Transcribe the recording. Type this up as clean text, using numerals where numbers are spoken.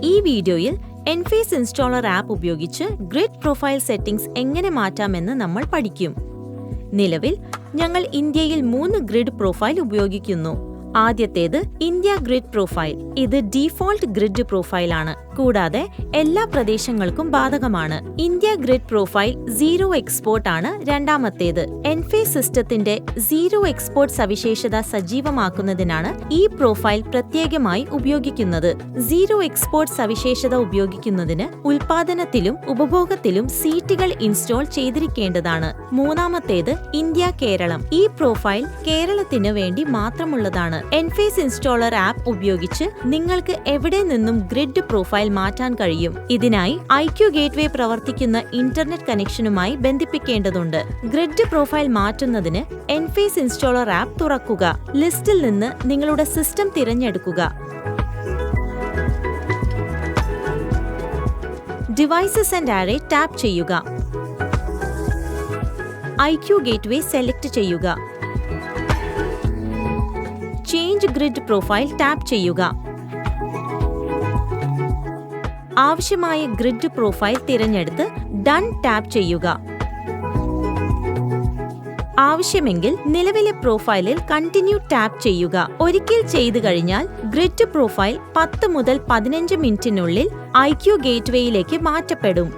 ഈ വീഡിയോയിൽ Enphase installer app ഉപയോഗിച്ച് ഗ്രിഡ് പ്രൊഫൈൽ സെറ്റിംഗ്സ് എങ്ങനെ മാറ്റാമെന്ന് നമ്മൾ പഠിക്കും. നിലവിൽ ഞങ്ങൾ ഇന്ത്യയിൽ 3 ഗ്രിഡ് പ്രൊഫൈൽ ഉപയോഗിക്കുന്നു. ആദ്യത്തേത് ഇന്ത്യ ഗ്രിഡ് പ്രൊഫൈൽ. ഇത് ഡീഫോൾട്ട് ഗ്രിഡ് പ്രൊഫൈലാണ്, കൂടാതെ എല്ലാ പ്രദേശങ്ങൾക്കും ബാധകമാണ്. India grid profile zero export ആണ് രണ്ടാമത്തേത്. എൻഫേസ് സിസ്റ്റത്തിന്റെ സീറോ എക്സ്പോർട്ട് സവിശേഷത സജീവമാക്കുന്നതിനാണ് ഈ പ്രൊഫൈൽ പ്രത്യേകമായി ഉപയോഗിക്കുന്നത്. സീറോ എക്സ്പോർട്ട് സവിശേഷത ഉപയോഗിക്കുന്നതിന് ഉൽപാദനത്തിലും ഉപഭോഗത്തിലും സീറ്റുകൾ ഇൻസ്റ്റാൾ ചെയ്തിരിക്കേണ്ടതാണ്. മൂന്നാമത്തേത് ഇന്ത്യ കേരളം. ഈ പ്രൊഫൈൽ കേരളത്തിന് വേണ്ടി മാത്രമുള്ളതാണ്. എൻഫേസ് ഇൻസ്റ്റാളർ ആപ്പ് ഉപയോഗിച്ച് നിങ്ങൾക്ക് എവിടെ നിന്നും ഗ്രിഡ് പ്രൊഫൈൽ മാറ്റാൻ കഴിയും. ഇതിനായി IQ ഗേറ്റ്വേ പ്രവർത്തിക്കുന്ന ഇന്റർനെറ്റ് കണക്ഷനുമായി ബന്ധിപ്പിക്കേണ്ടതുണ്ട്. ഗ്രിഡ് പ്രൊഫൈൽ മാറ്റുന്നതിന് എൻഫേസ് ഇൻസ്റ്റാളർ ആപ്പ് തുറക്കുക. ലിസ്റ്റിൽ നിന്ന് നിങ്ങളുടെ സിസ്റ്റം തിരഞ്ഞെടുക്കുക. ഡിവൈസസ് ആൻഡ് ആരേ ടാപ്പ് ചെയ്യുക. IQ ഗേറ്റ്വേ സെലക്ട് ചെയ്യുക. ചേഞ്ച് ഗ്രിഡ് പ്രൊഫൈൽ ടാപ്പ് ചെയ്യുക. ആവശ്യമായ ഗ്രിഡ് പ്രൊഫൈൽ തിരഞ്ഞെടുത്ത് ഡൺ ടാപ്പ് ചെയ്യുക. ആവശ്യമെങ്കിൽ നിലവിലെ പ്രൊഫൈലിൽ കണ്ടിന്യൂ ടാപ്പ് ചെയ്യുക. ഒരിക്കൽ ചെയ്തു കഴിഞ്ഞാൽ ഗ്രിഡ് പ്രൊഫൈൽ 10 മുതൽ 15 മിനിറ്റിനുള്ളിൽ IQ ഗേറ്റ്വേയിലേക്ക് മാറ്റപ്പെടും.